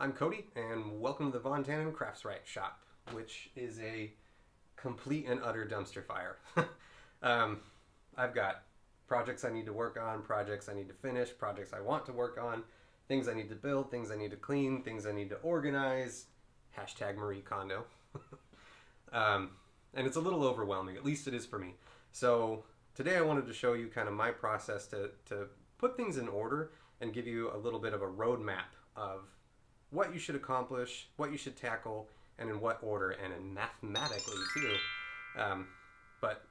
I'm Cody, and welcome to the Von Tannen Craftswright Shop, which is a complete and utter dumpster fire. I've got projects I need to work on, projects I need to finish, projects I want to work on, things I need to build, things I need to clean, things I need to organize. Hashtag Marie Kondo. And it's a little overwhelming, at least it is for me. So today I wanted to show you kind of my process to put things in order and give you a little bit of a roadmap of what you should accomplish, what you should tackle, and in what order, and in mathematically too. But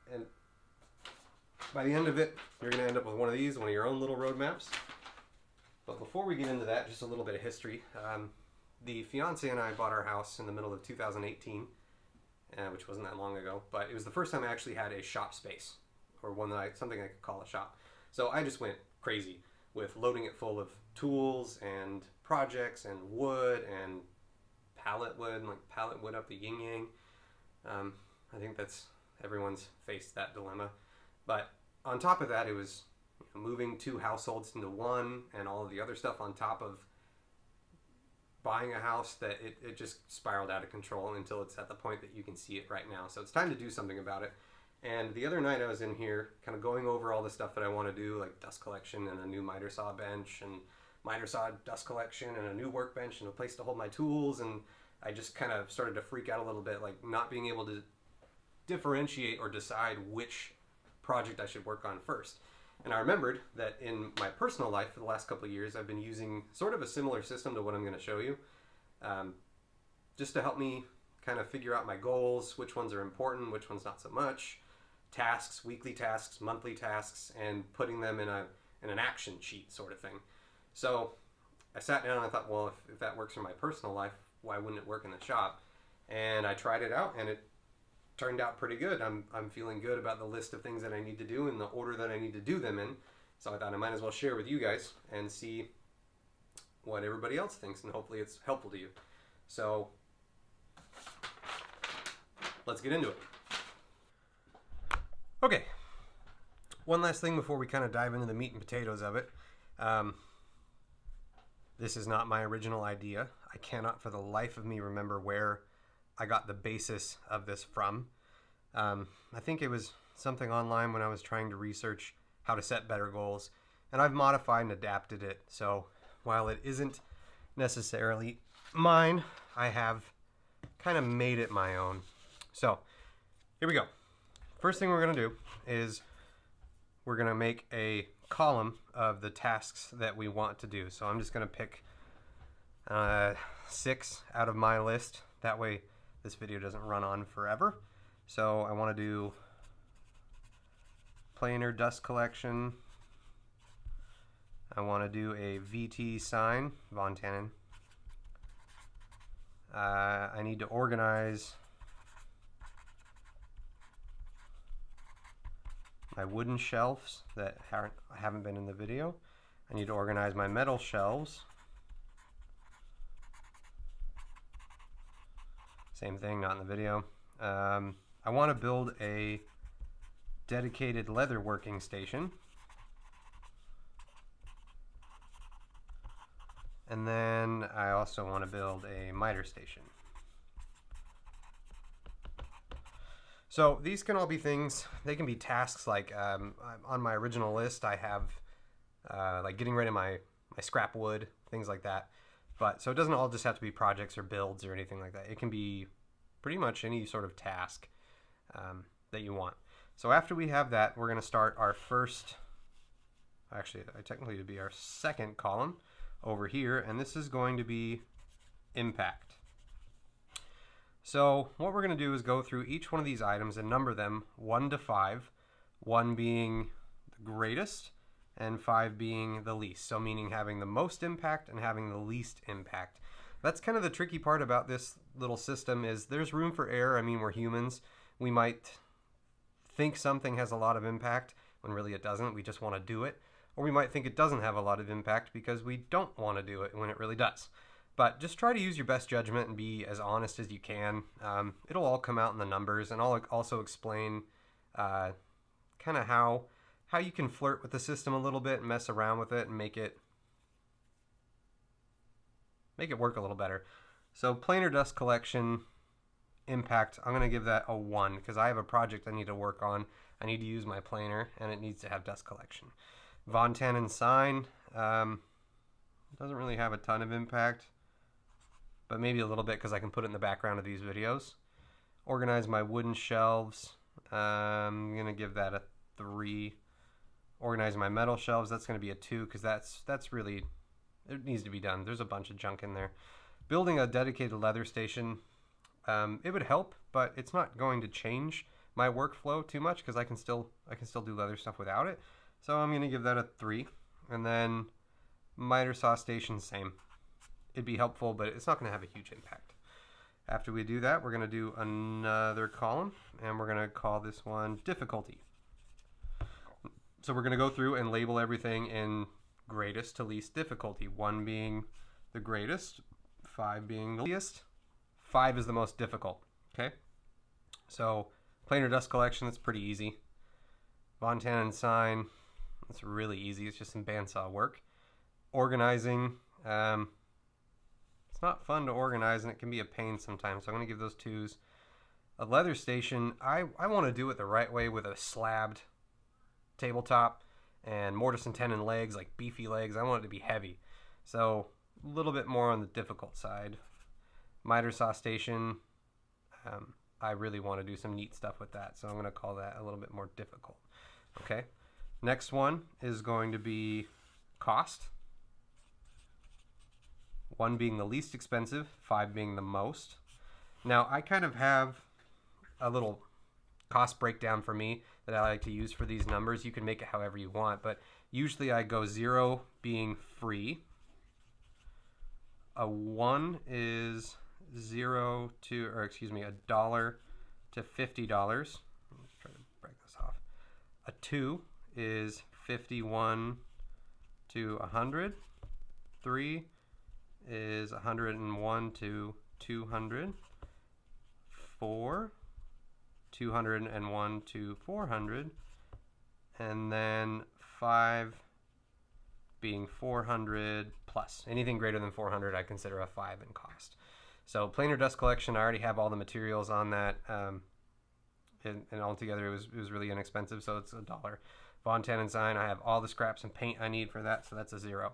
by the end of it, you're going to end up with one of these, one of your own little roadmaps. But before we get into that, just a little bit of history. The fiance and I bought our house in the middle of 2018, which wasn't that long ago, but it was the first time I actually had a shop space, or something I could call a shop. So I just went crazy with loading it full of tools and projects and wood and pallet wood up the yin yang. I think everyone's faced that dilemma. But on top of that, it was moving two households into one and all of the other stuff on top of buying a house that it just spiraled out of control until it's at the point that you can see it right now. So it's time to do something about it. And the other night I was in here kind of going over all the stuff that I want to do, like dust collection and a new miter saw bench and miter saw dust collection and a new workbench and a place to hold my tools. And I just kind of started to freak out a little bit, like not being able to differentiate or decide which project I should work on first. And I remembered that in my personal life for the last couple of years, I've been using sort of a similar system to what I'm going to show you, just to help me kind of figure out my goals, which ones are important, which ones not so much, tasks, weekly tasks, monthly tasks, and putting them in an action sheet sort of thing. So I sat down and I thought, well, if that works for my personal life, why wouldn't it work in the shop? And I tried it out, and it turned out pretty good. I'm feeling good about the list of things that I need to do and the order that I need to do them in. So I thought I might as well share with you guys and see what everybody else thinks, and hopefully it's helpful to you. So let's get into it. Okay, one last thing before we kind of dive into the meat and potatoes of it. This is not my original idea. I cannot for the life of me remember where I got the basis of this from. I think it was something online when I was trying to research how to set better goals, and I've modified and adapted it. So while it isn't necessarily mine, I have kind of made it my own. So here we go. First thing we're going to do is we're going to make a column of the tasks that we want to do. So I'm just going to pick 6 out of my list. That way this video doesn't run on forever. So I want to do planer dust collection. I want to do a VT sign, Von Tannen. I need to organize my wooden shelves that haven't been in the video. I need to organize my metal shelves. Same thing, not in the video. I want to build a dedicated leather working station. And then I also want to build a miter station. So these can all be things, they can be tasks like on my original list I have like getting rid of my scrap wood, things like that. But so it doesn't all just have to be projects or builds or anything like that. It can be pretty much any sort of task that you want. So after we have that, we're going to start our first, actually technically it would be our second column over here, and this is going to be impact. So what we're going to do is go through each one of these items and number them 1 to 5, 1 being the greatest and 5 being the least. So meaning having the most impact and having the least impact. That's kind of the tricky part about this little system, is there's room for error. I mean, we're humans. We might think something has a lot of impact when really it doesn't. We just want to do it. Or we might think it doesn't have a lot of impact because we don't want to do it when it really does. But just try to use your best judgment and be as honest as you can. It'll all come out in the numbers, and I'll also explain kind of how you can flirt with the system a little bit and mess around with it and make it make it work a little better. So planar dust collection impact, I'm going to give that a 1 because I have a project I need to work on. I need to use my planer, and it needs to have dust collection. Von Tannen sign doesn't really have a ton of impact, but maybe a little bit because I can put it in the background of these videos. Organize my wooden shelves. I'm going to give that a 3. Organize my metal shelves. That's going to be a 2 because that's really, it needs to be done. There's a bunch of junk in there. Building a dedicated leather station, it would help, but it's not going to change my workflow too much because I can still do leather stuff without it. So I'm going to give that a 3. And then miter saw station, same. It'd be helpful, but it's not going to have a huge impact. After we do that, we're going to do another column, and we're going to call this one difficulty. So we're going to go through and label everything in greatest to least difficulty. 1 being the greatest, 5 being the least. 5 is the most difficult, okay? So planar dust collection, that's pretty easy. Von Tannen sign, that's really easy. It's just some bandsaw work. Organizing, it's not fun to organize, and it can be a pain sometimes, so I'm going to give those 2s. A leather station, I want to do it the right way with a slabbed tabletop and mortise and tenon legs, like beefy legs. I want it to be heavy, so a little bit more on the difficult side. Miter saw station, I really want to do some neat stuff with that, so I'm going to call that a little bit more difficult. Okay, next one is going to be cost. 1 being the least expensive, 5 being the most. Now, I kind of have a little cost breakdown for me that I like to use for these numbers. You can make it however you want, but usually I go 0 being free. A 1 is $1 to $50. Let's try to break this off. A 2 is 51 to 100. 3 is 101 to 200. 4, 201 to 400. And then 5 being 400 plus. Anything greater than 400 I consider a 5 in cost. So planar dust collection, I already have all the materials on that, and altogether it was really inexpensive, so it's $1. Von Tannen sign, I have all the scraps and paint I need for that, so that's a 0.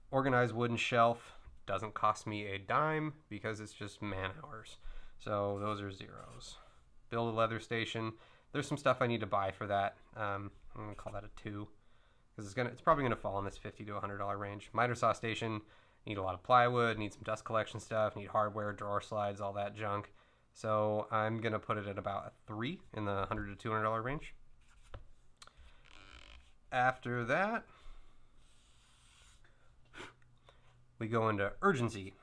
Organized wooden shelf doesn't cost me a dime because it's just man hours, so those are 0s. Build a leather station, there's some stuff I need to buy for that. I'm gonna call that a 2 because it's probably gonna fall in this $50 to $100 range. Miter saw station, need a lot of plywood, need some dust collection stuff, need hardware, drawer slides, all that junk. So I'm going to put it at about a 3 in the $100 to $200 range. After that, we go into urgency.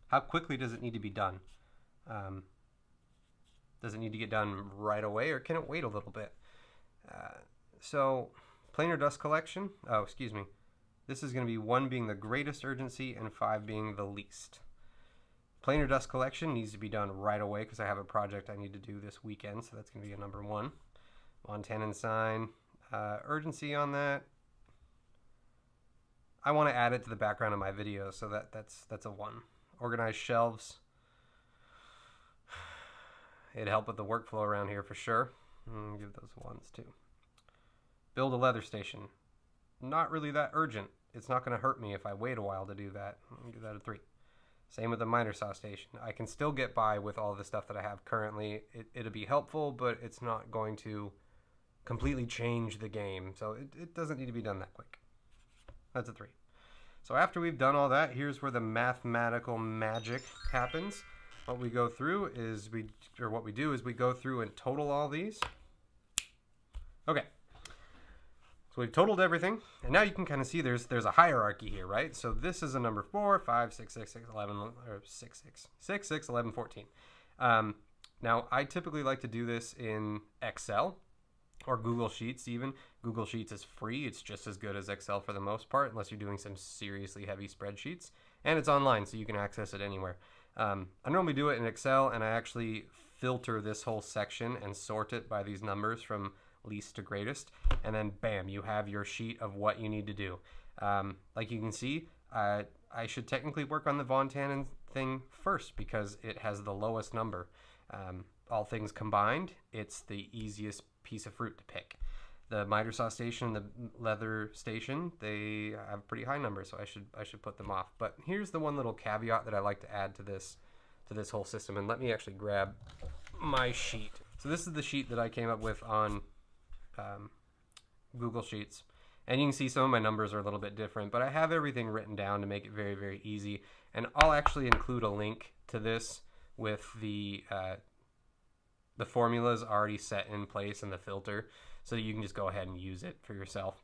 How quickly does it need to be done? Does it need to get done right away, or can it wait a little bit? So planar dust collection, this is going to be 1 being the greatest urgency and 5 being the least. Planar dust collection needs to be done right away because I have a project I need to do this weekend, so that's going to be a number 1. Von Tannen sign, urgency on that, I want to add it to the background of my video, so that's a 1. Organized shelves, it'd help with the workflow around here for sure. Give those 1s too. Build a leather station. Not really that urgent. It's not going to hurt me if I wait a while to do that. I'll give that a 3. Same with the miter saw station. I can still get by with all the stuff that I have currently. It'll be helpful, but it's not going to completely change the game. So it doesn't need to be done that quick. That's a 3. So after we've done all that, here's where the mathematical magic happens. What we go through is we go through and total all these. Okay. So we've totaled everything, and now you can kind of see there's a hierarchy here, right? So this is a number 4, 5, 6, 6, 6, 11, or 6, 6, 6, 6, 11, 14. Now, I typically like to do this in Excel or Google Sheets even. Google Sheets is free. It's just as good as Excel for the most part, unless you're doing some seriously heavy spreadsheets. And it's online, so you can access it anywhere. I normally do it in Excel, and I actually filter this whole section and sort it by these numbers from least to greatest, and then bam, you have your sheet of what you need to do. Like you can see, I should technically work on the Von Tannen thing first because it has the lowest number. All things combined, it's the easiest piece of fruit to pick. The miter saw station and the leather station, they have pretty high numbers, so I should put them off. But here's the one little caveat that I like to add to this whole system. And let me actually grab my sheet. So this is the sheet that I came up with on Google Sheets. And you can see some of my numbers are a little bit different, but I have everything written down to make it very, very easy. And I'll actually include a link to this with the formulas already set in place and the filter, so that you can just go ahead and use it for yourself.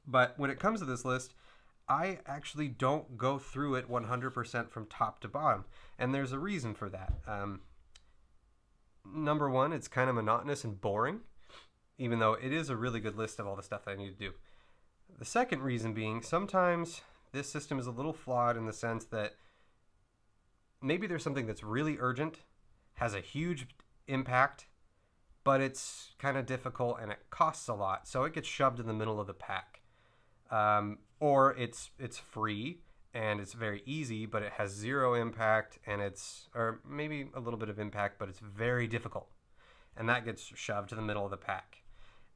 But when it comes to this list, I actually don't go through it 100% from top to bottom. And there's a reason for that. Number one, it's kind of monotonous and boring, even though it is a really good list of all the stuff that I need to do. The second reason being, sometimes this system is a little flawed in the sense that maybe there's something that's really urgent, has a huge impact, but it's kind of difficult and it costs a lot, so it gets shoved in the middle of the pack. Or it's free and it's very easy, but it has zero impact, and or maybe a little bit of impact, but it's very difficult, and that gets shoved to the middle of the pack.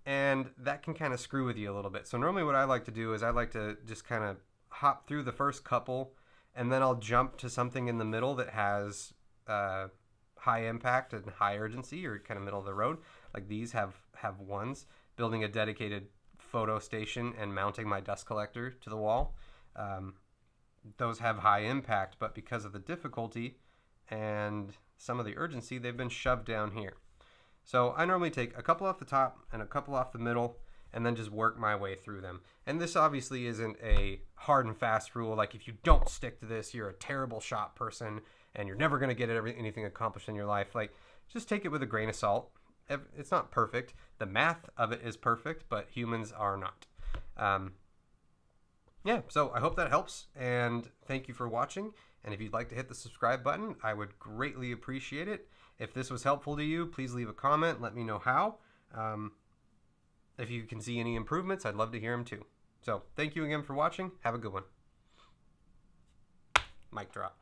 And that can kind of screw with you a little bit. So normally what I like to do is I like to just kind of hop through the first couple, and then I'll jump to something in the middle that has high impact and high urgency, or kind of middle of the road. Like these have ones. Building a dedicated photo station and mounting my dust collector to the wall. Those have high impact, but because of the difficulty and some of the urgency, they've been shoved down here. So I normally take a couple off the top and a couple off the middle, and then just work my way through them. And this obviously isn't a hard and fast rule, like if you don't stick to this, you're a terrible shop person and you're never going to get anything accomplished in your life. Like, just take it with a grain of salt. It's not perfect. The math of it is perfect, but humans are not. Yeah, so I hope that helps, and thank you for watching. And if you'd like to hit the subscribe button, I would greatly appreciate it. If this was helpful to you, please leave a comment. Let me know how. If you can see any improvements, I'd love to hear them too. So thank you again for watching. Have a good one. Mic drop.